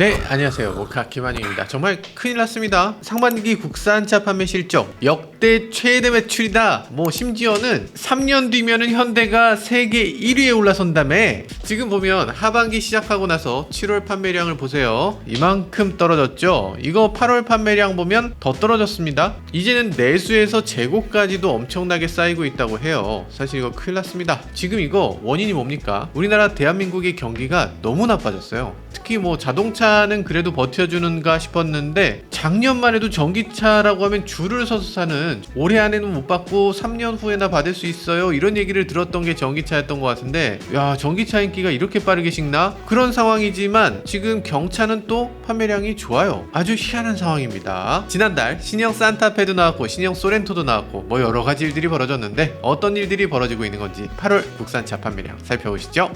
네, 안녕하세요. 모카 김한용입니다. 정말 큰일 났습니다. 상반기 국산차 판매 실적 역대 최대 매출이다. 심지어는 3년 뒤면은 현대가 세계 1위에 올라선다며. 지금 보면 하반기 시작하고 나서 7월 판매량을 보세요. 이만큼 떨어졌죠. 이거 8월 판매량 보면 더 떨어졌습니다. 이제는 내수에서 재고까지도 엄청나게 쌓이고 있다고 해요. 사실 이거 큰일 났습니다. 지금 이거 원인이 뭡니까? 우리나라 대한민국의 경기가 너무 나빠졌어요. 특히 자동차는 그래도 버텨주는가 싶었는데 작년만 해도 전기차라고 하면 줄을 서서 사는, 올해 안에는 못 받고 3년 후에나 받을 수 있어요, 이런 얘기를 들었던 게 전기차였던 것 같은데, 야, 전기차 인기가 이렇게 빠르게 식나? 그런 상황이지만 지금 경차는 또 판매량이 좋아요. 아주 희한한 상황입니다. 지난달 신형 산타페도 나왔고 신형 소렌토도 나왔고 여러가지 일들이 벌어졌는데 어떤 일들이 벌어지고 있는 건지 8월 국산차 판매량 살펴보시죠.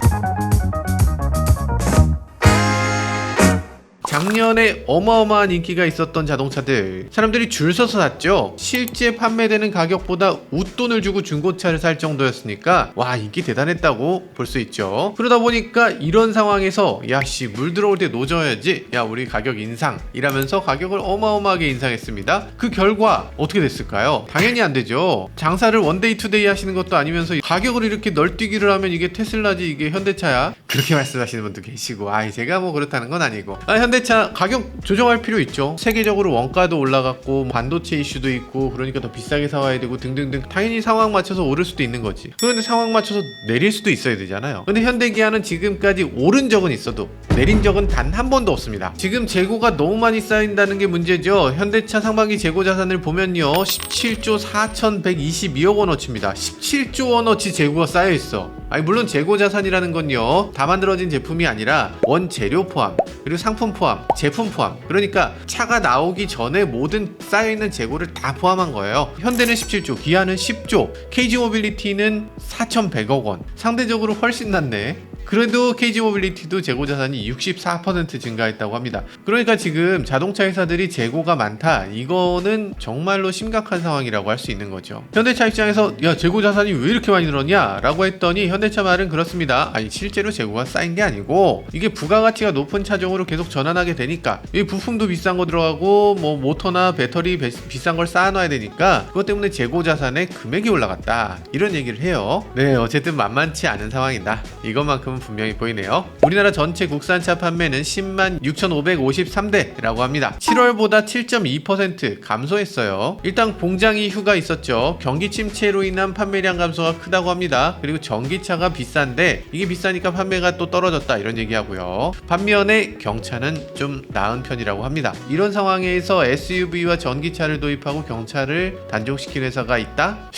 작년에 어마어마한 인기가 있었던 자동차들, 사람들이 줄 서서 샀죠. 실제 판매되는 가격보다 웃돈을 주고 중고차를 살 정도였으니까 와, 인기 대단했다고 볼 수 있죠. 그러다 보니까 이런 상황에서 야씨, 물 들어올 때 노져야지, 야 우리 가격 인상 이라면서 가격을 어마어마하게 인상했습니다. 그 결과 어떻게 됐을까요? 당연히 안 되죠. 장사를 원데이 투데이 하시는 것도 아니면서 가격을 이렇게 널뛰기를 하면 이게 테슬라지 이게 현대차야? 그렇게 말씀하시는 분도 계시고, 제가 그렇다는 건 아니고, 현대차 가격 조정할 필요 있죠. 세계적으로 원가도 올라갔고 반도체 이슈도 있고, 그러니까 더 비싸게 사와야 되고 등등등, 당연히 상황 맞춰서 오를 수도 있는 거지. 그런데 상황 맞춰서 내릴 수도 있어야 되잖아요. 근데 현대기아는 지금까지 오른 적은 있어도 내린 적은 단 한 번도 없습니다. 지금 재고가 너무 많이 쌓인다는 게 문제죠. 현대차 상반기 재고 자산을 보면요, 17조 4,122억 원어치입니다. 17조 원어치 재고가 쌓여 있어. 물론 재고 자산이라는 건요, 다 만들어진 제품이 아니라 원재료 포함, 그리고 상품 포함, 제품 포함, 그러니까 차가 나오기 전에 모든 쌓여있는 재고를 다 포함한 거예요. 현대는 17조, 기아는 10조, KG 모빌리티는 4,100억 원. 상대적으로 훨씬 낫네. 그래도 KG 모빌리티도 재고 자산이 64% 증가했다고 합니다. 그러니까 지금 자동차 회사들이 재고가 많다, 이거는 정말로 심각한 상황이라고 할 수 있는 거죠. 현대차 입장에서 야, 재고 자산이 왜 이렇게 많이 늘었냐? 라고 했더니 현대차 말은 그렇습니다. 실제로 재고가 쌓인 게 아니고 이게 부가가치가 높은 차종으로 계속 전환하게 되니까 이 부품도 비싼 거 들어가고 모터나 배터리 비싼 걸 쌓아놔야 되니까 그것 때문에 재고 자산의 금액이 올라갔다, 이런 얘기를 해요. 네, 어쨌든 만만치 않은 상황이다, 이것만큼은 분명히 보이네요. 우리나라 전체 국산차 판매는 10만 6,553대라고 합니다. 7월보다 7.2% 감소했어요. 일단 공장 이휴가 있었죠. 경기 침체로 인한 판매량 감소가 크다고 합니다. 그리고 전기차가 비싼데 이게 비싸니까 판매가 또 떨어졌다, 이런 얘기하고요. 반면에 경차는 좀 나은 편이라고 합니다. 이런 상황에서 SUV와 전기차를 도입하고 경차를 단종시킨 회사가 있다?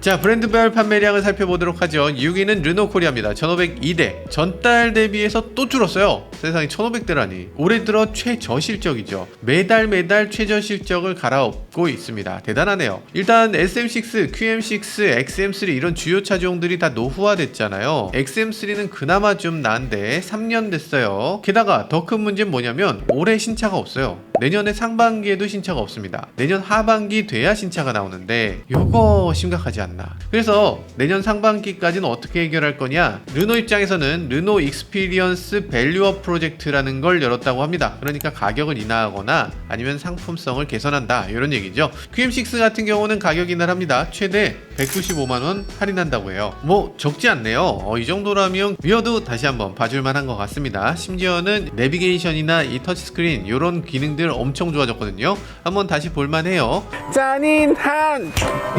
자, 브랜드별 판매량을 살펴보도록 하죠. 6위는 르노코리아입니다. 1,502대. 전달 대비해서 또 줄었어요. 세상에 1,500대라니. 올해 들어 최저실적이죠. 매달 최저 실적을 갈아엎고 있습니다. 대단하네요. 일단 SM6, QM6, XM3 이런 주요 차종들이 다 노후화됐잖아요. XM3는 그나마 좀 나은데 3년 됐어요. 게다가 더 큰 문제는 뭐냐면 올해 신차가 없어요. 내년에 상반기에도 신차가 없습니다. 내년 하반기 돼야 신차가 나오는데 요거 심각하지 않나. 그래서 내년 상반기까지는 어떻게 해결할 거냐? 르노 입장에서는 르노 익스피리언스 밸류업 프로젝트라는 걸 열었다고 합니다. 그러니까 가격을 인하하거나 아니면 상품성을 개선한다, 이런 얘기죠. QM6 같은 경우는 가격 인하를 합니다. 최대 195만원 할인한다고 해요. 적지 않네요. 이 정도라면 위어도 다시 한번 봐줄 만한 것 같습니다. 심지어는 내비게이션이나 이 터치스크린 이런 기능들 엄청 좋아졌거든요. 한번 다시 볼만해요. 잔인한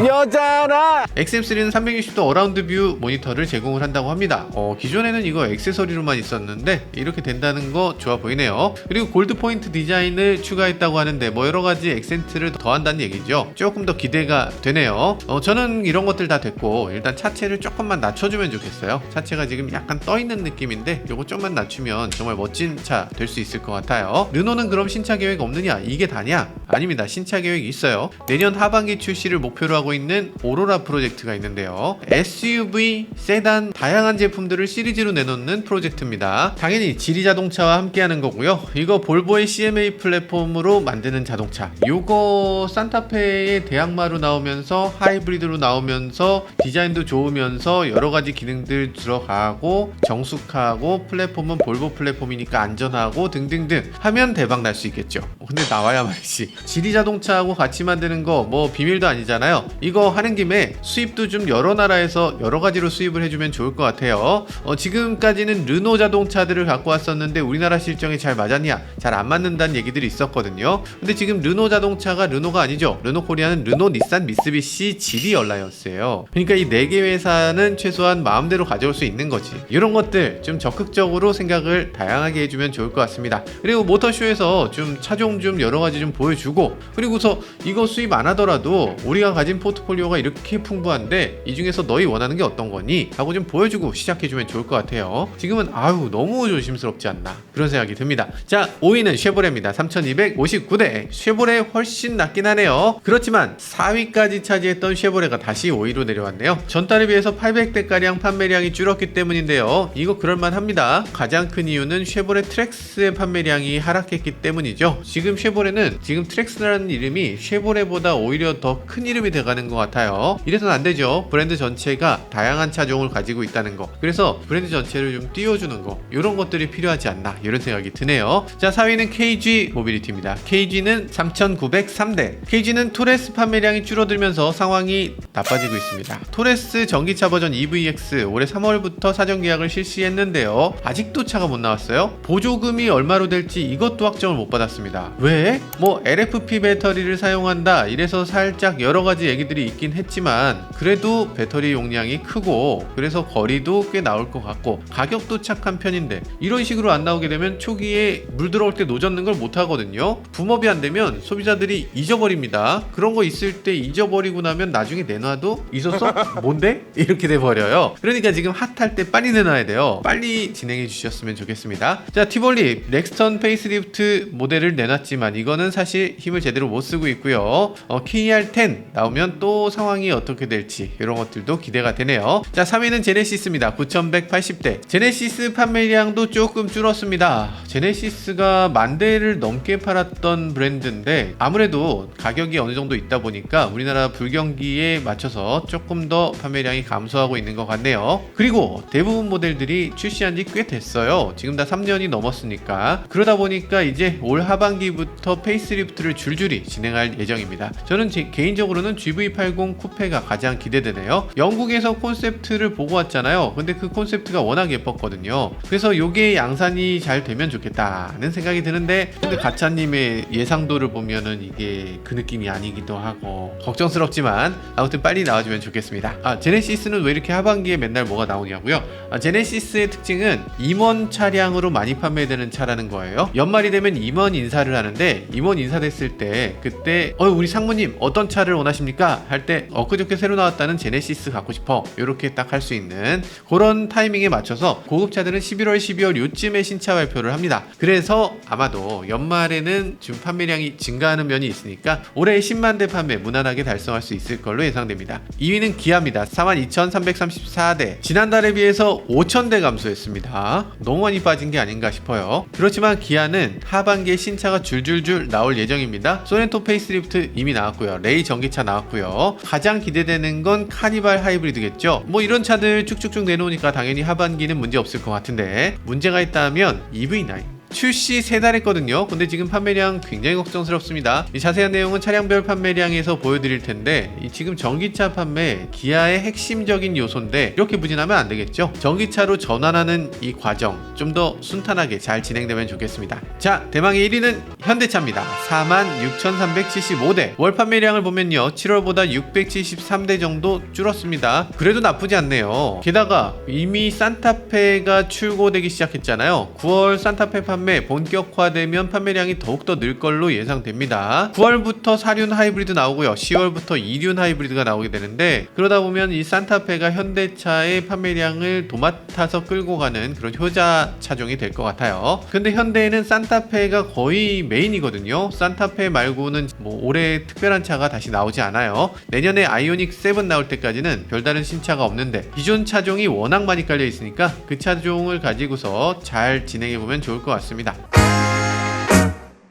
여자라! XM3는 360도 어라운드 뷰 모니터를 제공을 한다고 합니다. 기존에는 이거 액세서리로만 있었는데 이렇게 된다는 거 좋아 보이네요. 그리고 골드 포인트 디자인을 추가했다고 하는데 여러가지 액센트를 더한다는 얘기죠. 조금 더 기대가 되네요. 저는 이런 것들 다 됐고 일단 차체를 조금만 낮춰주면 좋겠어요. 차체가 지금 약간 떠있는 느낌인데 요거 좀만 낮추면 정말 멋진 차 될 수 있을 것 같아요. 르노는 그럼 신차 계획 없느냐? 이게 다냐? 아닙니다. 신차 계획이 있어요. 내년 하반기 출시를 목표로 하고 있는 오로라 프로젝트가 있는데요. SUV, 세단, 다양한 제품들을 시리즈로 내놓는 프로젝트입니다. 당연히 지리자동차와 함께하는 거고요. 이거 볼보의 CMA 플랫폼으로 만드는 자동차, 요거 뭐 산타페의 대항마로 나오면서 하이브리드로 나오면서 디자인도 좋으면서 여러가지 기능들 들어가고 정숙하고 플랫폼은 볼보 플랫폼이니까 안전하고 등등등 하면 대박 날 수 있겠죠. 근데 나와야 말이지. 지리 자동차하고 같이 만드는 거 뭐 비밀도 아니잖아요. 이거 하는 김에 수입도 좀 여러 나라에서 여러 가지로 수입을 해주면 좋을 것 같아요. 지금까지는 르노 자동차들을 갖고 왔었는데 우리나라 실정에 잘 맞았냐? 잘 안 맞는다는 얘기들이 있었거든요. 근데 지금 르노 자동차가 르노가 아니죠. 르노 코리아는 르노, 닛산, 미쓰비시, 지리 얼라이언스예요. 그러니까 이 4개 회사는 최소한 마음대로 가져올 수 있는 거지. 이런 것들 좀 적극적으로 생각을 다양하게 해주면 좋을 것 같습니다. 그리고 모터쇼에서 좀 차종 좀 여러 가지 좀 보여주고, 그리고서 이거 수입 안 하더라도 우리가 가진 포트폴리오가 이렇게 풍부한데 이 중에서 너희 원하는 게 어떤 거니? 하고 좀 보여주고 시작해주면 좋을 것 같아요. 지금은 너무 조심스럽지 않나 그런 생각이 듭니다. 자, 5위는 쉐보레입니다. 3259대. 쉐보레 훨씬 낫긴 하네요. 그렇지만 4위까지 차지했던 쉐보레가 다시 5위로 내려왔네요. 전달에 비해서 800대가량 판매량이 줄었기 때문인데요. 이거 그럴만합니다. 가장 큰 이유는 쉐보레 트랙스의 판매량이 하락했기 때문이죠. 지금 쉐보레는 지금 트랙스라는 이름이 쉐보레보다 오히려 더 큰 이름이 돼가는 것 같아요. 이래서는 안 되죠. 브랜드 전체가 다양한 차종을 가지고 있다는 거. 그래서 브랜드 전체를 좀 띄워주는 거, 이런 것들이 필요하지 않나 이런 생각이 드네요. 자, 4위는 KG 모빌리티입니다. KG는 3903대. KG는 토레스 판매량이 줄어들면서 상황이 나빠지고 있습니다. 토레스 전기차 버전 EVX 올해 3월부터 사전 계약을 실시했는데요. 아직도 차가 못 나왔어요. 보조금이 얼마로 될지 이것도 확정을 못 받았습니다. 왜? 뭐 LFP 배터리를 사용한다 이래서 살짝 여러 가지 얘기들이 있긴 했지만, 그래도 배터리 용량이 크고 그래서 거리도 꽤 나올 것 같고 가격도 착한 편인데, 이런 식으로 안 나오게 되면 초기에 물 들어올 때 노젓는 걸 못 하거든요. 붐업이 안 되면 소비자들이 잊어버립니다. 그런 거 있을 때 잊어버리고 나면 나중에 내놔도 있었어? 뭔데? 이렇게 돼버려요. 그러니까 지금 핫할 때 빨리 내놔야 돼요. 빨리 진행해 주셨으면 좋겠습니다. 자, 티볼리 렉스턴 페이스리프트 모델을 내놨지만 이거는 사실 힘을 제대로 못 쓰고 있고요. KR10 나오면 또 상황이 어떻게 될지 이런 것들도 기대가 되네요. 자, 3위는 제네시스입니다. 9180대. 제네시스 판매량도 조금 줄었습니다. 제네시스가 10,000대를 넘게 팔았던 브랜드인데 아무래도 가격이 어느 정도 있다 보니까 우리나라 불경기에 맞춰서 조금 더 판매량이 감소하고 있는 것 같네요. 그리고 대부분 모델들이 출시한 지 꽤 됐어요. 지금 다 3년이 넘었으니까. 그러다 보니까 이제 올 하반기부터 페이스리프트를 줄줄이 진행할 예정입니다. 저는 개인적으로는 GV80 쿠페가 가장 기대되네요. 영국에서 콘셉트를 보고 왔잖아요. 근데 그 콘셉트가 워낙 예뻤거든요. 그래서 요게 양산이 잘 되면 좋겠다는 생각이 드는데, 근데 가차님의 예상도를 보면은 이게 그 느낌이 아니기도 하고 걱정스럽지만 아무튼 빨리 나와주면 좋겠습니다. 제네시스는 왜 이렇게 하반기에 맨날 뭐가 나오냐고요? 제네시스의 특징은 임원 차량으로 많이 판매되는 차라는 거예요. 연말이 되면 임원 인사를 하는데, 임원 인사됐을 때 그때 우리 상무님 어떤 차를 원하십니까? 할 때 엊그저께 새로 나왔다는 제네시스 갖고 싶어, 이렇게 딱 할 수 있는 그런 타이밍에 맞춰서 고급차들은 11월 12월 요쯤에 신차 발표를 합니다. 그래서 아마도 연말에는 좀 판매량이 증가하는 면이 있으니까 올해 10만 대 판매 무난하게 달성할 수 있을 걸로 예상됩니다. 2위는 기아입니다. 42,334대. 지난달에 비해서 5,000대 감소했습니다. 너무 많이 빠진 게 아닌가 싶어요. 그렇지만 기아는 하반기에 신차가 줄줄줄 나올 예정입니다. 소렌토 페이스리프트 이미 나왔고요. 레이 전기차 나왔고요. 가장 기대되는 건 카니발 하이브리드겠죠. 뭐 이런 차들 쭉쭉쭉 내놓으니까 당연히 하반기는 문제 없을 것 같은데, 문제가 있다면 EV9 출시 3달 했거든요. 근데 지금 판매량 굉장히 걱정스럽습니다. 이 자세한 내용은 차량별 판매량에서 보여드릴 텐데, 이 지금 전기차 판매 기아의 핵심적인 요소인데 이렇게 부진하면 안 되겠죠. 전기차로 전환하는 이 과정 좀 더 순탄하게 잘 진행되면 좋겠습니다. 자, 대망의 1위는 현대차입니다. 46,375대. 월 판매량을 보면요, 7월보다 673대 정도 줄었습니다. 그래도 나쁘지 않네요. 게다가 이미 산타페가 출고되기 시작했잖아요. 9월 산타페 판매 본격화되면 판매량이 더욱더 늘 걸로 예상됩니다. 9월부터 4륜 하이브리드 나오고요. 10월부터 2륜 하이브리드가 나오게 되는데, 그러다 보면 이 산타페가 현대차의 판매량을 도맡아서 끌고 가는 그런 효자 차종이 될 것 같아요. 근데 현대에는 산타페가 거의 메인이거든요. 산타페 말고는 뭐 올해 특별한 차가 다시 나오지 않아요. 내년에 아이오닉 7 나올 때까지는 별다른 신차가 없는데, 기존 차종이 워낙 많이 깔려 있으니까 그 차종을 가지고서 잘 진행해 보면 좋을 것 같습니다.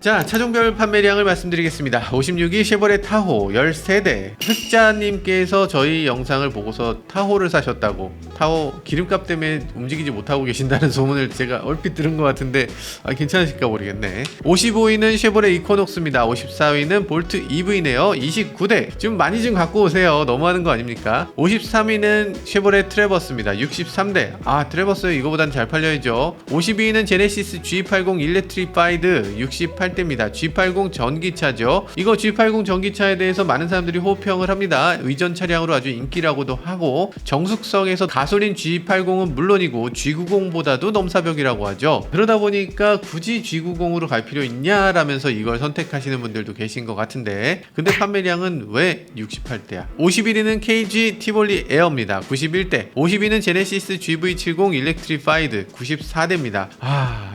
자, 차종별 판매량을 말씀드리겠습니다. 56위 쉐보레 타호 13대. 흑자님께서 저희 영상을 보고서 타호를 사셨다고, 타호 기름값 때문에 움직이지 못하고 계신다는 소문을 제가 얼핏 들은 것 같은데 괜찮으실까 모르겠네. 55위는 쉐보레 이코녹스입니다. 54위는 볼트 EV네요. 29대. 좀 많이 좀 갖고 오세요. 너무하는 거 아닙니까? 53위는 쉐보레 트래버스입니다. 63대. 트래버스 이거보단 잘 팔려야죠. 52위는 제네시스 G80 일렉트리파이드 68대입니다. G80 전기차죠. 이거 G80 전기차에 대해서 많은 사람들이 호평을 합니다. 의전 차량으로 아주 인기라고도 하고, 정숙성에서 가솔린 G80은 물론이고 G90보다도 넘사벽이라고 하죠. 그러다 보니까 굳이 G90으로 갈 필요 있냐라면서 이걸 선택하시는 분들도 계신 것 같은데, 근데 판매량은 왜 68대야? 51위는 KG 티볼리 에어입니다. 91대. 52위는 제네시스 GV70 일렉트리파이드 94대입니다.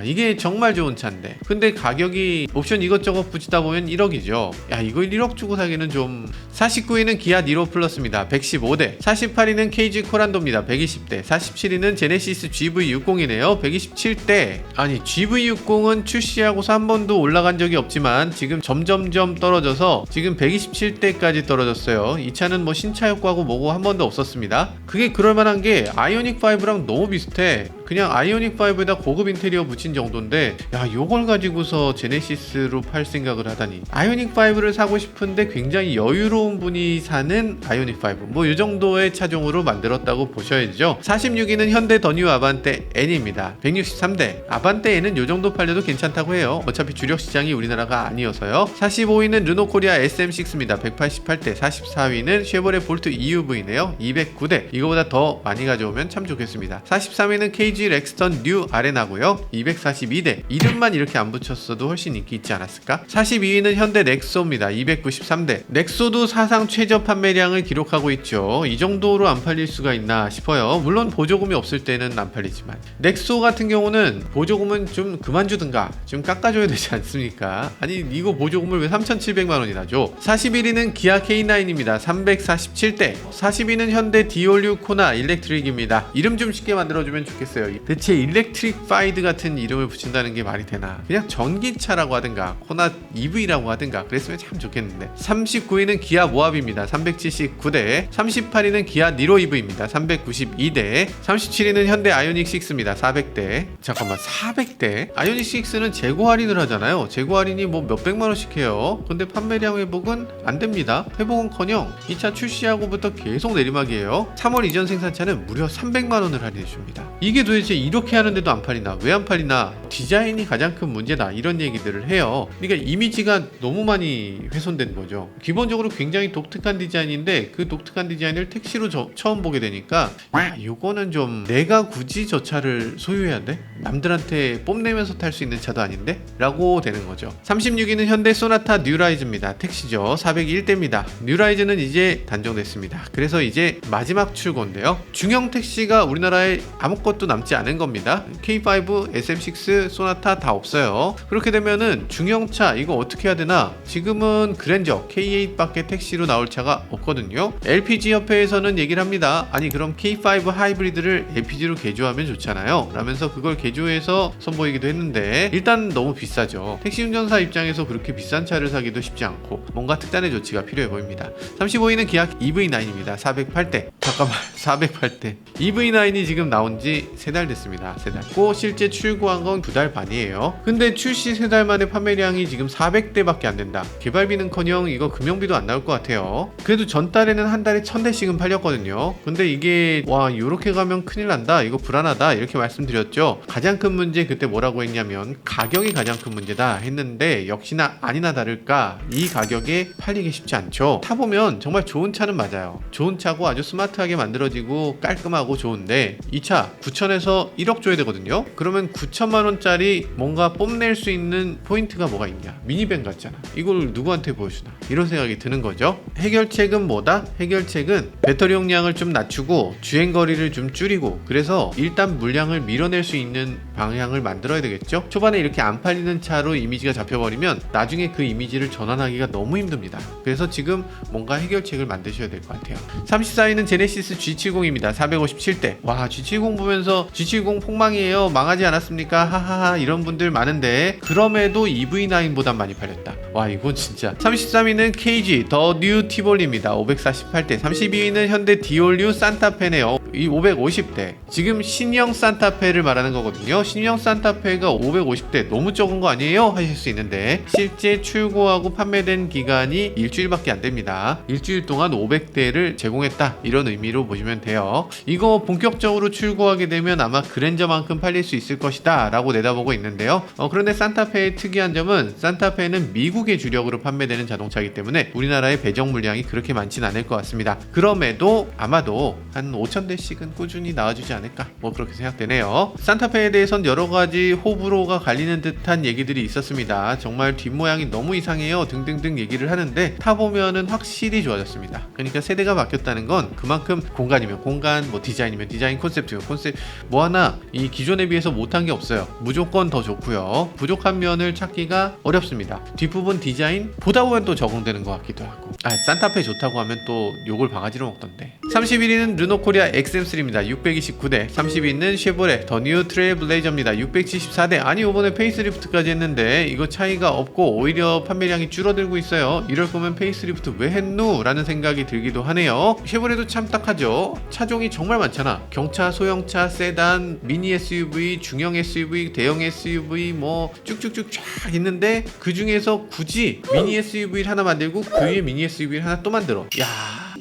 이게 정말 좋은 차인데, 근데 가격이 옵션 이것저것 붙이다 보면 1억이죠. 야, 이거 1억 주고 사기는 좀. 49위는 기아 니로 플러스입니다. 115대. 48위는 KG 코란도입니다. 120대. 47위는 제네시스 GV60이네요. 127대. 아니, GV60은 출시하고서 한 번도 올라간 적이 없지만 지금 점점점 떨어져서 지금 127대까지 떨어졌어요. 이 차는 뭐 신차 효과고 뭐고 한 번도 없었습니다. 그게 그럴만한 게 아이오닉5랑 너무 비슷해. 그냥 아이오닉5에다 고급 인테리어 붙인 정도인데, 야, 요걸 가지고서 제네시스로 팔 생각을 하다니. 아이오닉5를 사고 싶은데 굉장히 여유로운 분이 사는 아이오닉5, 뭐 이 정도의 차종으로 만들었다고 보셔야죠. 46위는 현대 더 뉴 아반떼 N입니다. 163대. 아반떼 N은 요 정도 팔려도 괜찮다고 해요. 어차피 주력 시장이 우리나라가 아니어서요. 45위는 르노 코리아 SM6입니다. 188대. 44위는 쉐보레 볼트 EUV네요. 209대. 이거보다 더 많이 가져오면 참 좋겠습니다. 43위는 KG 렉스턴 뉴 아레나고요. 242대. 이름만 이렇게 안 붙였어도 훨씬 인기 있지 않았을까? 42위는 현대 넥소입니다. 293대. 넥소도 사상 최저 판매량을 기록하고 있죠. 이 정도로 안 팔릴 수가 있나 싶어요. 물론 보조금이 없을 때는 안 팔리지만, 넥소 같은 경우는 보조금은 좀 그만 주든가 좀 깎아줘야 되지 않습니까? 아니, 이거 보조금을 왜 3,700만원이나 줘? 41위는 기아 K9입니다. 347대. 40위는 현대 디올류 코나 일렉트릭입니다. 이름 좀 쉽게 만들어주면 좋겠어요. 대체 일렉트리파이드 같은 이름을 붙인다는 게 말이 되나? 그냥 전기차라고 하든가 코나 EV라고 하든가 그랬으면 참 좋겠는데. 39위는 기아 모하비입니다. 379대. 38위는 기아 니로 EV입니다. 392대. 37위는 현대 아이오닉 6입니다. 400대. 잠깐만, 400대? 아이오닉 6는 재고 할인을 하잖아요. 재고 할인이 뭐 몇백만원씩 해요. 근데 판매량 회복은 안 됩니다. 회복은커녕 이 차 출시하고부터 계속 내리막이에요. 3월 이전 생산차는 무려 300만원을 할인해줍니다. 이게 도대체 이렇게 하는데도 안 팔리나? 왜 안 팔리나? 디자인이 가장 큰 문제다, 이런 얘기들을 해요. 그러니까 이미지가 너무 많이 훼손된 거죠. 기본적으로 굉장히 독특한 디자인인데 그 독특한 디자인을 택시로 처음 보게 되니까, 야, 요거는 좀 내가 굳이 저 차를 소유해야 돼? 남들한테 뽐내면서 탈 수 있는 차도 아닌데? 라고 되는 거죠. 36위는 현대 소나타 뉴라이즈입니다. 택시죠. 401대입니다. 뉴라이즈는 이제 단종됐습니다. 그래서 이제 마지막 출고인데요. 중형 택시가 우리나라에 아무것도 남지 않은 겁니다. K5, SM6, 소나타 다 없어요. 그렇게 되면은 중형차 이거 어떻게 해야 되나? 지금은 그랜저, K8밖에 택시로 나올 차가 없거든요. LPG 협회에서는 얘기를 합니다. 아니, 그럼 K5 하이브리드를 LPG로 개조하면 좋잖아요, 라면서 그걸 개조해서 선보이기도 했는데, 일단 너무 비싸죠. 택시 운전사 입장에서 그렇게 비싼 차를 사기도 쉽지 않고 뭔가 특단의 조치가 필요해 보입니다. 35위는 기아 EV9입니다. 408대. 잠깐만, 408대. EV9이 지금 나온 지 3달 됐습니다. 3달. 실제 출고한 건 2달 반이에요. 근데 출시 3달 만에 판매량이 지금 400대밖에 안 된다. 개발비는커녕 이거 금형비도 안 나올 것 같아요. 그래도 전달에는 한 달에 1000대씩은 팔렸거든요. 근데 이게 와, 요렇게 가면 큰일 난다, 이거 불안하다, 이렇게 말씀드렸죠. 가장 큰 문제 그때 뭐라고 했냐면 가격이 가장 큰 문제다 했는데, 역시나 아니나 다를까 이 가격에 팔리기 쉽지 않죠. 타보면 정말 좋은 차는 맞아요. 좋은 차고 아주 스마트하게 만들어지고 깔끔하고 좋은데, 이 차 9천에서 1억 줘야 되거든요. 그러면 9천만원짜리 뭔가 뽐낼 수 있는 포인트가 뭐가 있냐? 미니밴 같잖아. 이걸 누구한테 보여주나? 이런 생각이 드는 거죠. 해결책은 뭐다? 해결책은 배터리 용량을 좀 낮추고 주행거리를 좀 줄이고, 그래서 일단 물량을 밀어낼 수 있는 방향을 만들어야 되겠죠. 초반에 이렇게 안 팔리는 차로 이미지가 잡혀버리면 나중에 그 이미지를 전환하기가 너무 힘듭니다. 그래서 지금 뭔가 해결책을 만드셔야 될 것 같아요. 34위는 제네시스 G70입니다. 457대. 와, G70 보면서 G70 폭망이에요, 망하지 않았습니까, 하하하, 이런 분들 많은데 그럼에도 EV9보단 많이 팔렸다. 와, 이건 진짜. 33위는 KG 더 뉴 티볼리입니다. 548대. 32위는 현대 디올류 산타페네요. 이 550대. 지금 신형 산타페를 말하는 거거든요. 신형 산타페가 550대 너무 적은 거 아니에요? 하실 수 있는데 실제 출고하고 판매된 기간이 일주일밖에 안 됩니다. 일주일 동안 500대를 제공했다, 이런 의미로 보시면 돼요. 이거 본격적으로 출고하게 되면 아마 그랜저만큼 팔릴 수 있을 것이다 라고 내다보고 있는데요. 그런데 산타페의 특이한 점은 산타페는 미국의 주력으로 판매되는 자동차이기 때문에 우리나라의 배정 물량이 그렇게 많진 않을 것 같습니다. 그럼에도 아마도 한 5,000대씩은 꾸준히 나와주지 않을까, 뭐 그렇게 생각되네요. 산타페에 대해선 여러가지 호불호가 갈리는 듯한 얘기들이 있었습니다. 정말 뒷모양이 너무 이상해요 등등등 얘기를 하는데 타보면은 확실히 좋아졌습니다. 그러니까 세대가 바뀌었다는 건 그만큼 공간이면 공간, 뭐 디자인이면 디자인, 콘셉트면 콘셉트, 뭐 하나 이 기존에 비해서 못한 게 없어요. 무조건 더 좋고요. 부족한 면을 찾기가 어렵습니다. 뒷부분 디자인 보다 보면 또 적응되는 것 같기도 하고. 산타페 좋다고 하면 또 욕을 바가지로 먹던데. 31위는 르노코리아 XM3입니다. 629대. 30위는 쉐보레 더 뉴 트레일블레이저입니다. 674대. 아니, 이번에 페이스리프트까지 했는데 이거 차이가 없고 오히려 판매량이 줄어들고 있어요. 이럴 거면 페이스리프트 왜 했누? 라는 생각이 들기도 하네요. 쉐보레도 참 딱하죠. 차종이 정말 많잖아. 경차, 소형차, 세단, 미니 SUV, 중형 SUV, 대형 SUV 뭐 쭉쭉쭉 쫙 있는데 그 중에서 굳이 미니 SUV를 하나 만들고 그 위에 미니 SUV를 하나 또 만들어. 야,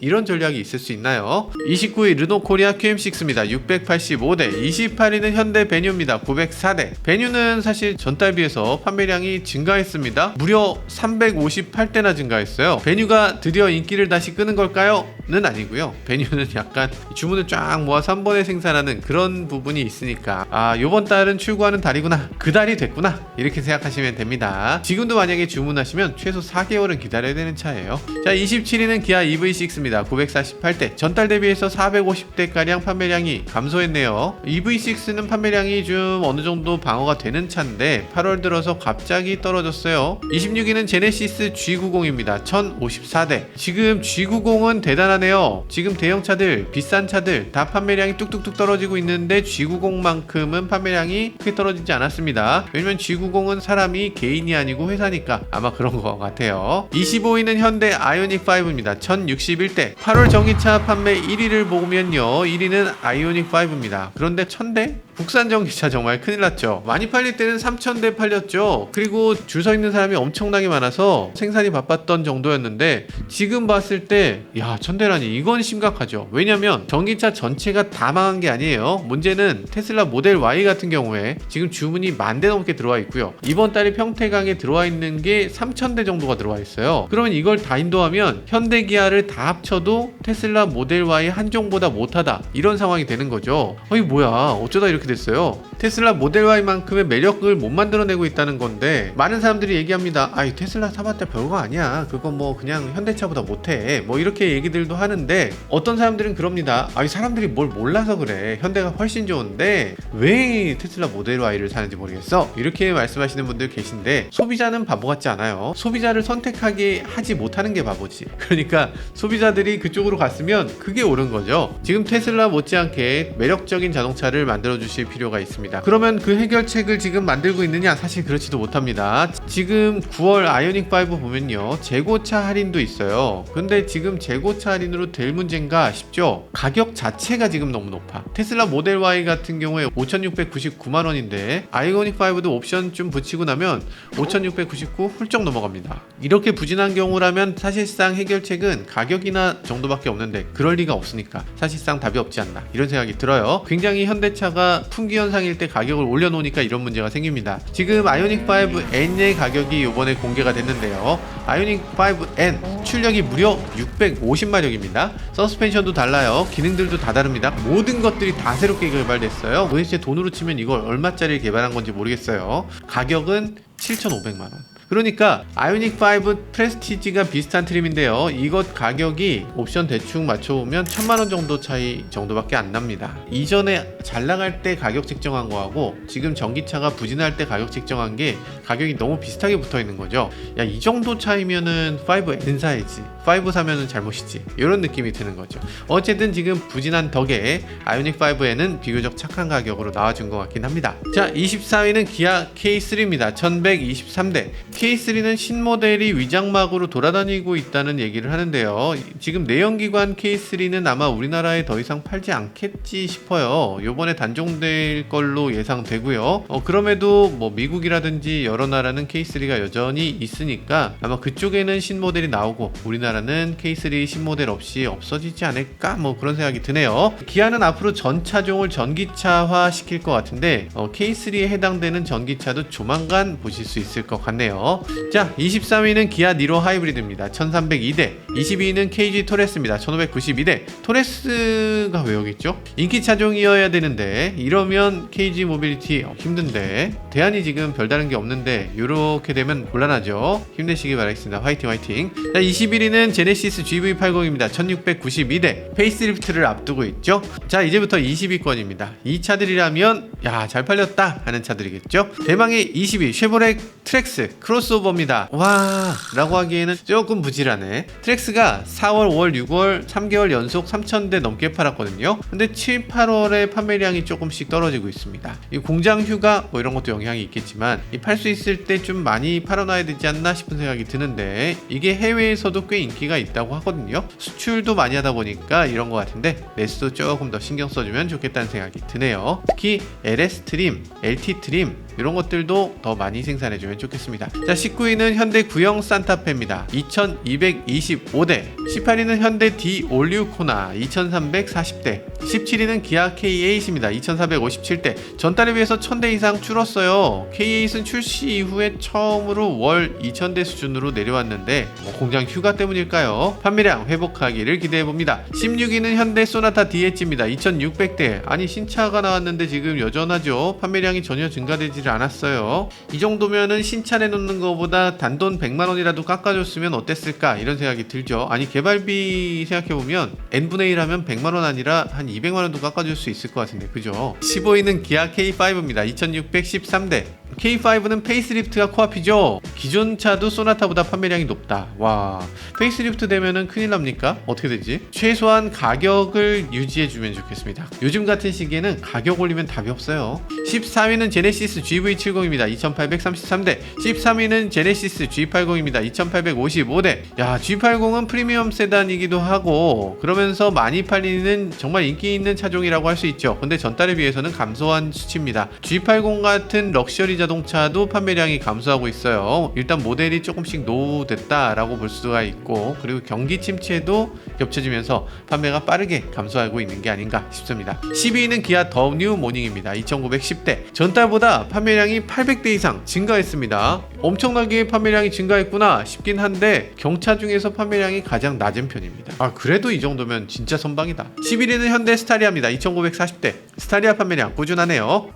이런 전략이 있을 수 있나요? 29위 르노코리아 QM6입니다. 685대. 28위는 현대 베뉴입니다. 904대. 베뉴는 사실 전달 비해서 판매량이 증가했습니다. 무려 358대나 증가했어요. 베뉴가 드디어 인기를 다시 끄는 걸까요? 는 아니고요. 베뉴는 약간 주문을 쫙 모아서 한 번에 생산하는 그런 부분이 있으니까 요번 달은 출고하는 달이구나, 그 달이 됐구나, 이렇게 생각하시면 됩니다. 지금도 만약에 주문하시면 최소 4개월은 기다려야 되는 차예요. 자, 27위는 기아 EV6입니다. 948대. 전달 대비해서 450대가량 판매량이 감소했네요. EV6는 판매량이 좀 어느 정도 방어가 되는 차인데 8월 들어서 갑자기 떨어졌어요. 26위는 제네시스 G90입니다. 1054대. 지금 G90은 대단하네요. 지금 대형차들, 비싼 차들 다 판매량이 뚝뚝뚝 떨어지고 있는데 G90만큼은 판매량이 크게 떨어지지 않았습니다. 왜냐면 G90은 사람이 개인이 아니고 회사니까 아마 그런 것 같아요. 25위는 현대 아이오닉5입니다. 1061대. 8월 전기차 판매 1위를 보면요, 1위는 아이오닉5입니다. 그런데 1000대? 국산 전기차 정말 큰일 났죠. 많이 팔릴 때는 3000대 팔렸죠. 그리고 줄 서 있는 사람이 엄청나게 많아서 생산이 바빴던 정도였는데 지금 봤을 때 야, 1000대라니, 이건 심각하죠. 왜냐면 전기차 전체가 다 망한 게 아니에요. 문제는 테슬라 모델 Y 같은 경우에 지금 주문이 10,000대 넘게 들어와 있고요. 이번 달에 평택항에 들어와 있는 게 3000대 정도가 들어와 있어요. 그러면 이걸 다 인도하면 현대 기아를 다 합쳐도 테슬라 모델 Y 한 종보다 못하다, 이런 상황이 되는 거죠. 이게 뭐야, 어쩌다 이렇게 됐어요. 테슬라 모델 Y만큼의 매력을 못 만들어내고 있다는 건데 많은 사람들이 얘기합니다. 테슬라 사봤자 별거 아니야, 그거 뭐 그냥 현대차보다 못해, 뭐 이렇게 얘기들도 하는데 어떤 사람들은 그럽니다. 사람들이 뭘 몰라서 그래, 현대가 훨씬 좋은데 왜 테슬라 모델 Y를 사는지 모르겠어, 이렇게 말씀하시는 분들 계신데 소비자는 바보 같지 않아요. 소비자를 선택하게 하지 못하는 게 바보지. 그러니까 소비자들이 그쪽으로 갔으면 그게 옳은 거죠. 지금 테슬라 못지않게 매력적인 자동차를 만들어주실 필요가 있습니다. 그러면 그 해결책을 지금 만들고 있느냐? 사실 그렇지도 못합니다. 지금 9월 아이오닉5 보면요, 재고차 할인도 있어요. 근데 지금 재고차 할인으로 될 문제인가 싶죠? 가격 자체가 지금 너무 높아. 테슬라 모델 Y 같은 경우에 5,699만원인데 아이오닉5도 옵션 좀 붙이고 나면 5,699 훌쩍 넘어갑니다. 이렇게 부진한 경우라면 사실상 해결책은 가격이나 정도밖에 없는데 그럴 리가 없으니까 사실상 답이 없지 않나, 이런 생각이 들어요. 굉장히 현대차가 품귀 현상일 때 가격을 올려놓으니까 이런 문제가 생깁니다. 지금 아이오닉5 N의 가격이 이번에 공개가 됐는데요. 아이오닉5 N 출력이 무려 650마력입니다. 서스펜션도 달라요. 기능들도 다 다릅니다. 모든 것들이 다 새롭게 개발됐어요. 도대체 돈으로 치면 이걸 얼마짜리 개발한 건지 모르겠어요. 가격은 7,500만원. 그러니까 아이오닉 5 프레스티지가 비슷한 트림인데요. 이것 가격이 옵션 대충 맞춰보면 1000만원 정도 차이 정도밖에 안 납니다. 이전에 잘 나갈 때 가격 책정한 거하고 지금 전기차가 부진할 때 가격 책정한 게 가격이 너무 비슷하게 붙어 있는 거죠. 야, 이 정도 차이면은 5N 사야지, 5 사면은 잘못이지, 이런 느낌이 드는 거죠. 어쨌든 지금 부진한 덕에 아이오닉 5N은 비교적 착한 가격으로 나와준 것 같긴 합니다. 자, 24위는 기아 K3입니다. 1123대. K3는 신모델이 위장막으로 돌아다니고 있다는 얘기를 하는데요. 지금 내연기관 K3는 아마 우리나라에 더 이상 팔지 않겠지 싶어요. 요번에 단종될 걸로 예상되고요. 그럼에도 뭐 미국이라든지 여러 나라는 K3가 여전히 있으니까 아마 그쪽에는 신모델이 나오고 우리나라는 K3 신모델 없이 없어지지 않을까, 뭐 그런 생각이 드네요. 기아는 앞으로 전 차종을 전기차화 시킬 것 같은데 K3에 해당되는 전기차도 조만간 보실 수 있을 것 같네요. 자, 23위는 기아 니로 하이브리드입니다. 1302대. 22위는 KG 토레스입니다. 1592대. 토레스가 왜 여기 있죠? 인기 차종이어야 되는데 이러면 KG 모빌리티 힘든데, 대안이 지금 별다른 게 없는데 이렇게 되면 곤란하죠. 힘내시기 바라겠습니다. 화이팅 화이팅. 자, 21위는 제네시스 GV80입니다. 1692대. 페이스리프트를 앞두고 있죠. 자, 이제부터 20위권입니다. 이 차들이라면 야, 잘 팔렸다 하는 차들이겠죠. 대망의 20위 쉐보레 트랙스 크로스오버입니다. 와, 라고 하기에는 조금 부실하네. 트랙스가 4월, 5월, 6월 3개월 연속 3000대 넘게 팔았거든요. 근데 7, 8월에 판매량이 조금씩 떨어지고 있습니다. 이 공장 휴가 뭐 이런 것도 영향이 있겠지만 팔 수 있을 때 좀 많이 팔아놔야 되지 않나 싶은 생각이 드는데, 이게 해외에서도 꽤 인기가 있다고 하거든요. 수출도 많이 하다 보니까 이런 것 같은데 레스도 조금 더 신경 써주면 좋겠다는 생각이 드네요. 특히 LS 트림, LT 트림 이런 것들도 더 많이 생산해주면 좋겠습니다. 자, 19위는 현대 구형 산타페입니다. 2225대. 18위는 현대 D 올리우 코나 2340대. 17위는 기아 K8입니다. 2457대. 전달에 비해서 1000대 이상 줄었어요. K8은 출시 이후에 처음으로 월 2000대 수준으로 내려왔는데 공장 휴가 때문일까요? 판매량 회복하기를 기대해봅니다. 16위는 현대 소나타 DH입니다. 2600대. 아니, 신차가 나왔는데 지금 여전하죠. 판매량이 전혀 증가되지 않았어요. 이 정도면은 신차 내놓는 것보다 단돈 100만원이라도 깎아줬으면 어땠을까, 이런 생각이 들죠. 아니, 개발비 생각해보면 n분의 1 하면 100만원 아니라 한 200만원도 깎아줄 수 있을 것 같은데, 그죠? 15위는 기아 K5입니다. 2613대. K5는 페이스리프트가 코앞이죠. 기존 차도 소나타보다 판매량이 높다. 와, 페이스리프트 되면은 큰일 납니까? 어떻게 되지? 최소한 가격을 유지해주면 좋겠습니다. 요즘 같은 시기에는 가격 올리면 답이 없어요. 14위는 제네시스 GV70입니다. 2833대. 13위는 제네시스 G80입니다. 2855대. 야, G80은 프리미엄 세단이기도 하고 그러면서 많이 팔리는 정말 인기 있는 차종이라고 할 수 있죠. 근데 전달에 비해서는 감소한 수치입니다. G80 같은 럭셔리 자동차도 판매량이 감소하고 있어요. 일단 모델이 조금씩 노후됐다라고 볼 수가 있고, 그리고 경기 침체도 겹쳐지면서 판매가 빠르게 감소하고 있는 게 아닌가 싶습니다. 12위는 기아 더 뉴 모닝입니다. 2910대. 전달보다 판매량이 800대 이상 증가했습니다. 엄청나게 판매량이 증가했구나 싶긴 한데 경차 중에서 판매량이 가장 낮은 편입니다. 아, 그래도 이 정도면 진짜 선방이다. 11위는 현대 스타리아입니다. 2940대. 스타리아 판매량 꾸준하네요.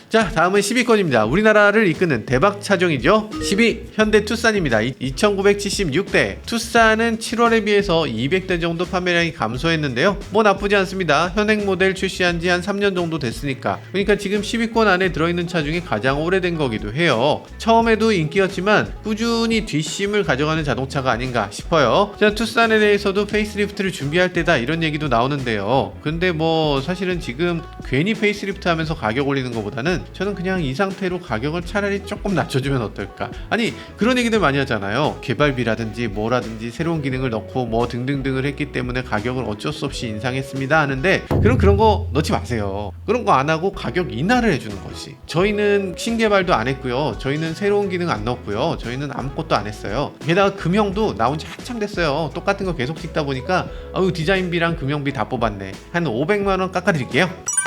자, 다음은 10위권입니다. 우리나라를 이끄는 대박 차종이죠. 10위 현대 투싼입니다. 2976대. 투싼은 7월에 비해서 200대 정도 판매량이 감소했는데요. 뭐 나쁘지 않습니다. 현행 모델 출시한 지 한 3년 정도 됐으니까. 그러니까 지금 10위권 안에 들어있는 차 중에 가장 오래된 거기도 해요. 처음에도 인기였지만 꾸준히 뒷심을 가져가는 자동차가 아닌가 싶어요. 자, 투싼에 대해서도 페이스리프트를 준비할 때다 이런 얘기도 나오는데요. 근데 뭐 사실은 지금 괜히 페이스리프트 하면서 가격 올리는 것보다는 저는 그냥 이 상태로 가격을 차라리 조금 낮춰주면 어떨까. 아니, 그런 얘기들 많이 하잖아요. 개발비라든지 뭐라든지 새로운 기능을 넣고 뭐 등등등을 했기 때문에 가격을 어쩔 수 없이 인상했습니다 하는데, 그런 거 넣지 마세요. 그런 거 안 하고 가격 인하를 해주는 것이. 저희는 신개발도 안 했고요. 저희는 새로운 기능 안 넣었고요. 저희는 아무것도 안 했어요. 게다가 금형도 나온 지 한참 됐어요. 똑같은 거 계속 찍다 보니까 디자인비랑 금형비 다 뽑았네. 한 500만원 깎아드릴게요.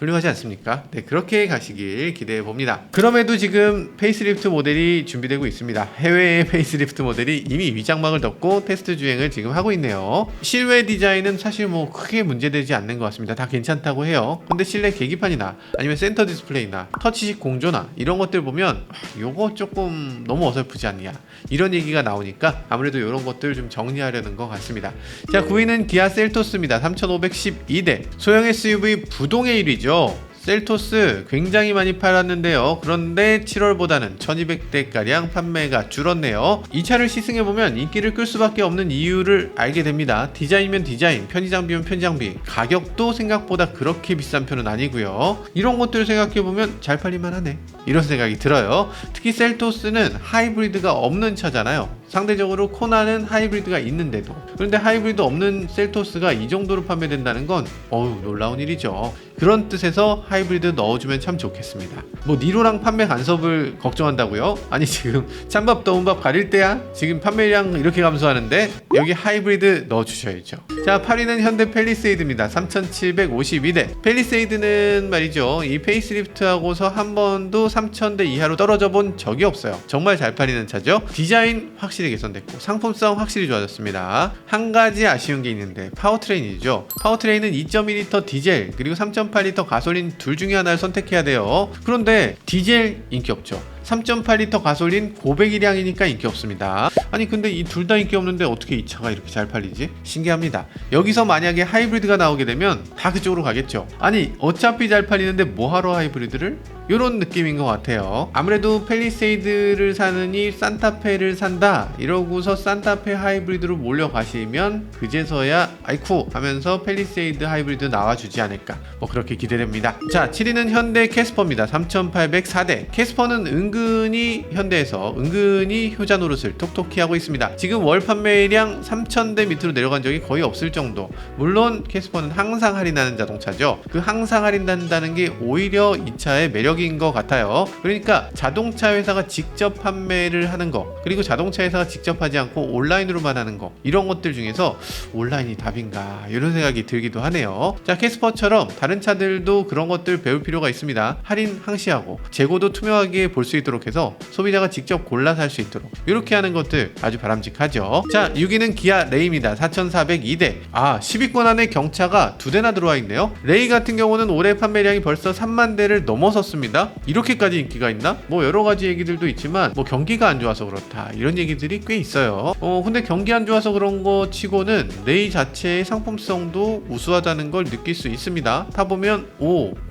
훌륭하지 않습니까? 네, 그렇게 가시길 기대해 봅니다. 그럼에도 지금 페이스리프트 모델이 준비되고 있습니다. 해외의 페이스리프트 모델이 이미 위장막을 덮고 테스트 주행을 지금 하고 있네요. 실외 디자인은 사실 뭐 크게 문제되지 않는 것 같습니다. 다 괜찮다고 해요. 근데 실내 계기판이나 아니면 센터 디스플레이나 터치식 공조나 이런 것들 보면 요거 조금 너무 어설프지 않냐 이런 얘기가 나오니까 아무래도 이런 것들 좀 정리하려는 것 같습니다. 자, 9위는 기아 셀토스입니다. 3512대 소형 SUV 부동의 1위죠. 셀토스 굉장히 많이 팔았는데요. 그런데 7월보다는 1200대가량 판매가 줄었네요. 이 차를 시승해보면 인기를 끌 수밖에 없는 이유를 알게 됩니다. 디자인이면 디자인, 편의장비면 편의장비, 가격도 생각보다 그렇게 비싼 편은 아니고요. 이런 것들을 생각해보면 잘 팔릴만 하네 이런 생각이 들어요. 특히 셀토스는 하이브리드가 없는 차잖아요. 상대적으로 코나는 하이브리드가 있는데도, 그런데 하이브리드 없는 셀토스가 이 정도로 판매된다는 건 놀라운 일이죠. 그런 뜻에서 하이브리드 넣어주면 참 좋겠습니다. 뭐 니로랑 판매 간섭을 걱정한다고요? 아니 지금 찬밥 더운 밥 가릴 때야? 지금 판매량 이렇게 감소하는데 여기 하이브리드 넣어주셔야죠. 자, 8위는 현대 팰리세이드입니다. 3752대. 팰리세이드는 말이죠, 이 페이스리프트하고서 한 번도 3000대 이하로 떨어져 본 적이 없어요. 정말 잘 팔리는 차죠. 디자인 확실히 개선됐고 상품성 확실히 좋아졌습니다. 한 가지 아쉬운 게 있는데 파워트레인이죠. 파워트레인은 2.2L 디젤 그리고 3.8L 가솔린 둘 중에 하나를 선택해야 돼요. 그런데 디젤 인기 없죠. 3.8L 가솔린 고배기량이니까 인기 없습니다. 아니 근데 이 둘 다 인기 없는데 어떻게 이 차가 이렇게 잘 팔리지? 신기합니다. 여기서 만약에 하이브리드가 나오게 되면 다 그쪽으로 가겠죠. 아니 어차피 잘 팔리는데 뭐하러 하이브리드를? 이런 느낌인 것 같아요. 아무래도 팰리세이드를 사느니 산타페를 산다 이러고서 산타페 하이브리드로 몰려가시면 그제서야 아이쿠 하면서 팰리세이드 하이브리드 나와주지 않을까, 뭐 그렇게 기대됩니다. 자, 7위는 현대 캐스퍼입니다. 3804대. 캐스퍼는 은근히 현대에서 은근히 효자 노릇을 톡톡히 하고 있습니다. 지금 월 판매량 3000대 밑으로 내려간 적이 거의 없을 정도. 물론 캐스퍼는 항상 할인하는 자동차죠. 그 항상 할인한다는 게 오히려 이 차의 매력인 것 같아요. 그러니까 자동차 회사가 직접 판매를 하는 거, 그리고 자동차 회사가 직접 하지 않고 온라인으로만 하는 거, 이런 것들 중에서 온라인이 답인가 이런 생각이 들기도 하네요. 자, 캐스퍼처럼 다른 차들도 그런 것들 배울 필요가 있습니다. 할인 항시하고 재고도 투명하게 볼 수 있도록 해서 소비자가 직접 골라 살 수 있도록 이렇게 하는 것들 아주 바람직하죠. 자, 6위는 기아 레이입니다. 4402대. 10위권 안에 경차가 2대나 들어와 있네요. 레이 같은 경우는 올해 판매량이 벌써 3만 대를 넘어섰습니다. 이렇게까지 인기가 있나? 뭐 여러가지 얘기들도 있지만 뭐 경기가 안 좋아서 그렇다 이런 얘기들이 꽤 있어요. 근데 경기 안 좋아서 그런 거 치고는 레이 자체의 상품성도 우수하다는 걸 느낄 수 있습니다. 타보면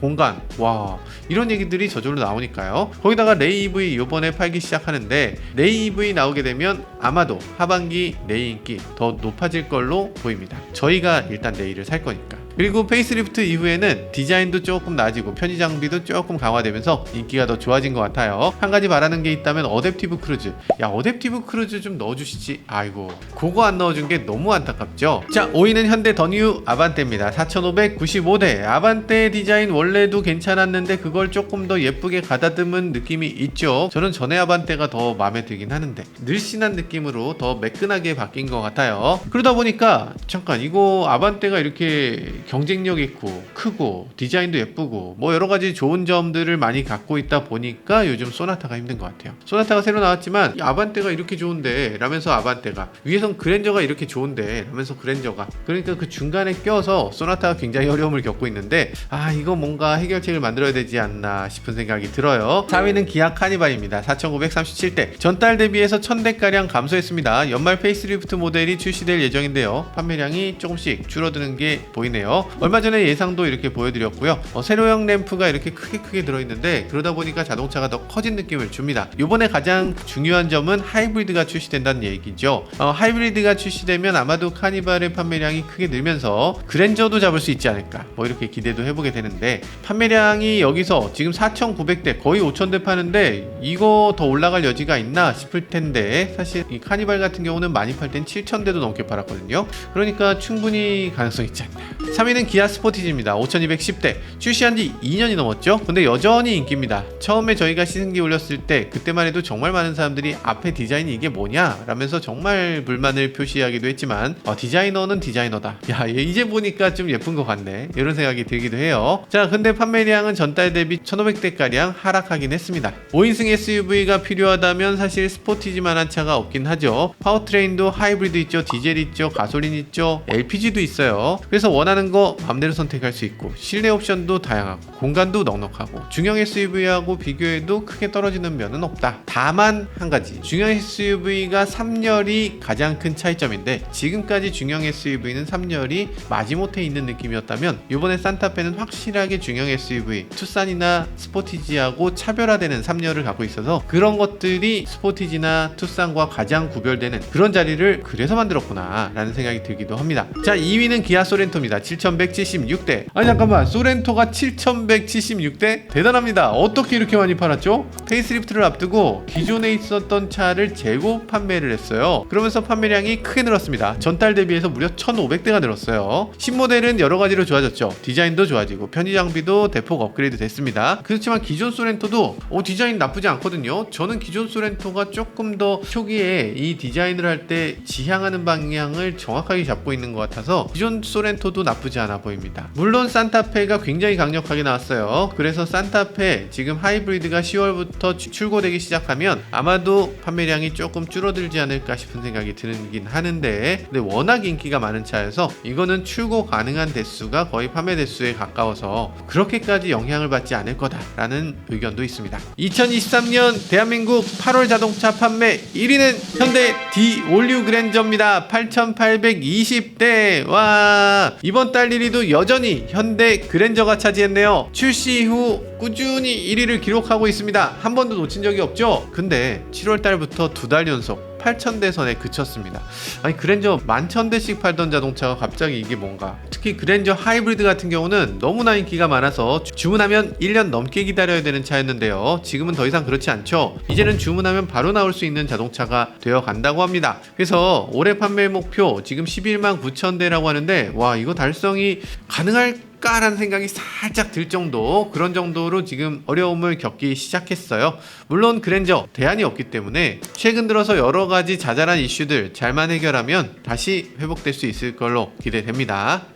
공간 와 이런 얘기들이 저절로 나오니까요. 거기다가 레이 EV 요번에 팔기 시작하는데 레이 EV 나오게 되면 아마도 하반기 레이 인기 더 높아질 걸로 보입니다. 저희가 일단 레이를 살 거니까. 그리고 페이스리프트 이후에는 디자인도 조금 나아지고 편의 장비도 조금 강화되면서 인기가 더 좋아진 것 같아요. 한 가지 바라는 게 있다면 어댑티브 크루즈. 어댑티브 크루즈 좀 넣어주시지. 아이고 그거 안 넣어준 게 너무 안타깝죠. 자, 5위는 현대 더 뉴 아반떼입니다. 4595대. 아반떼 디자인 원래도 괜찮았는데 그걸 조금 더 예쁘게 가다듬은 느낌이 있죠. 저는 전에 아반떼가 더 마음에 들긴 하는데 늘씬한 느낌으로 더 매끈하게 바뀐 것 같아요. 그러다 보니까 잠깐 이거 아반떼가 이렇게 경쟁력 있고 크고 디자인도 예쁘고 뭐 여러가지 좋은 점들을 많이 갖고 있다 보니까 요즘 소나타가 힘든 것 같아요. 소나타가 새로 나왔지만 이 아반떼가 이렇게 좋은데 라면서 아반떼가, 위에선 그랜저가 이렇게 좋은데 라면서 그랜저가, 그러니까 그 중간에 껴서 소나타가 굉장히 어려움을 겪고 있는데 이거 뭔가 해결책을 만들어야 되지 않나 싶은 생각이 들어요. 4위는 기아 카니발입니다. 4937대. 전달 대비해서 1000대가량 감소했습니다. 연말 페이스리프트 모델이 출시될 예정인데요. 판매량이 조금씩 줄어드는 게 보이네요. 얼마 전에 예상도 이렇게 보여드렸고요. 세로형 램프가 이렇게 크게 들어있는데 그러다 보니까 자동차가 더 커진 느낌을 줍니다. 이번에 가장 중요한 점은 하이브리드가 출시된다는 얘기죠. 하이브리드가 출시되면 아마도 카니발의 판매량이 크게 늘면서 그랜저도 잡을 수 있지 않을까, 뭐 이렇게 기대도 해보게 되는데, 판매량이 여기서 지금 4900대 거의 5000대 파는데 이거 더 올라갈 여지가 있나 싶을 텐데, 사실 이 카니발 같은 경우는 많이 팔 땐 7000대도 넘게 팔았거든요. 그러니까 충분히 가능성 있지 않나. 3위는 기아 스포티지입니다. 5210대. 출시한 지 2년이 넘었죠. 근데 여전히 인기입니다. 처음에 저희가 시승기 올렸을 때 그때만 해도 정말 많은 사람들이 앞에 디자인이 이게 뭐냐 라면서 정말 불만을 표시하기도 했지만 디자이너는 디자이너다. 야, 이제 보니까 좀 예쁜 것 같네. 이런 생각이 들기도 해요. 자, 근데 판매량은 전달 대비 1500대가량 하락하긴 했습니다. 5인승 SUV가 필요하다면 사실 스포티지만한 차가 없긴 하죠. 파워트레인도 하이브리드 있죠, 디젤 있죠, 가솔린 있죠, LPG도 있어요. 그래서 원하는 거 맘대로 선택할 수 있고 실내 옵션도 다양하고 공간도 넉넉하고 중형 SUV하고 비교해도 크게 떨어지는 면은 없다. 다만 한 가지, 중형 SUV가 3열이 가장 큰 차이점인데 지금까지 중형 SUV는 3열이 마지못해 있는 느낌이었다면 이번에 산타페는 확실하게 중형 SUV 투싼이나 스포티지하고 차별화되는 3열을 갖고 있어서 그런 것들이 스포티지나 투싼과 가장 구별되는 그런 자리를 그래서 만들었구나 라는 생각이 들기도 합니다. 자, 2위는 기아 소렌토입니다. 7176대. 아니 잠깐만, 소렌토가 7176대? 대단합니다. 어떻게 이렇게 많이 팔았죠? 페이스리프트를 앞두고 기존에 있었던 차를 재고 판매를 했어요. 그러면서 판매량이 크게 늘었습니다. 전달 대비해서 무려 1500대가 늘었어요. 신모델은 여러가지로 좋아졌죠. 디자인도 좋아지고 편의 장비도 대폭 업그레이드 됐습니다. 그렇지만 기존 소렌토도 디자인 나쁘지 않거든요. 저는 기존 소렌토가 조금 더 초기에 이 디자인을 할 때 지향하는 방향을 정확하게 잡고 있는 것 같아서 기존 소렌토도 나쁘지 않아 보입니다. 물론 산타페가 굉장히 강력하게 나왔어요. 그래서 산타페 지금 하이브리드가 10월부터 출고되기 시작하면 아마도 판매량이 조금 줄어들지 않을까 싶은 생각이 들긴 하는데, 근데 워낙 인기가 많은 차여서 이거는 출고 가능한 대수가 거의 판매 대수에 가까워서 그렇게까지 영향을 받지 않을 거다라는 의견도 있습니다. 2023년 대한민국 8월 자동차 판매 1위는 현대 D-올류 그랜저입니다. 8820대. 와, 이번 달 1위도 여전히 현대 그랜저가 차지했네요. 출시 이후 꾸준히 1위를 기록하고 있습니다. 한 번도 놓친 적이 없죠. 근데 7월 달부터 2달 연속 8000대 선에 그쳤습니다. 아니, 그랜저 11,000대씩 팔던 자동차가 갑자기 이게 뭔가. 특히 그랜저 하이브리드 같은 경우는 너무나 인기가 많아서 주문하면 1년 넘게 기다려야 되는 차였는데요. 지금은 더 이상 그렇지 않죠. 이제는 주문하면 바로 나올 수 있는 자동차가 되어 간다고 합니다. 그래서 올해 판매 목표 지금 11만 9,000대라고 하는데, 와, 이거 달성이 가능할 라는 생각이 살짝 들 정도, 그런 정도로 지금 어려움을 겪기 시작했어요. 물론 그랜저 대안이 없기 때문에 최근 들어서 여러 가지 자잘한 이슈들 잘만 해결하면 다시 회복될 수 있을 걸로 기대됩니다.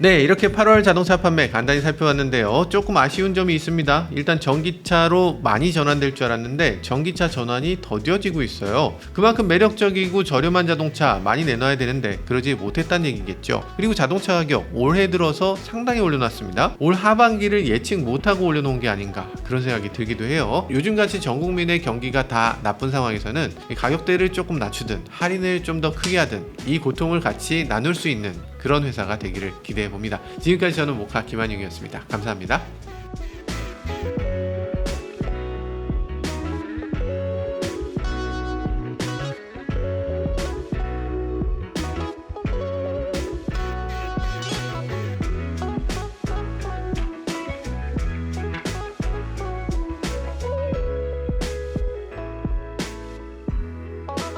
네, 이렇게 8월 자동차 판매 간단히 살펴봤는데요. 조금 아쉬운 점이 있습니다. 일단 전기차로 많이 전환될 줄 알았는데 전기차 전환이 더뎌지고 있어요. 그만큼 매력적이고 저렴한 자동차 많이 내놔야 되는데 그러지 못했다는 얘기겠죠. 그리고 자동차 가격 올해 들어서 상당히 올려놨습니다. 올 하반기를 예측 못하고 올려놓은 게 아닌가, 그런 생각이 들기도 해요. 요즘같이 전 국민의 경기가 다 나쁜 상황에서는 가격대를 조금 낮추든 할인을 좀 더 크게 하든 이 고통을 같이 나눌 수 있는 그런 회사가 되기를 기대해봅니다. 지금까지 저는 모카 김한용이었습니다. 감사합니다.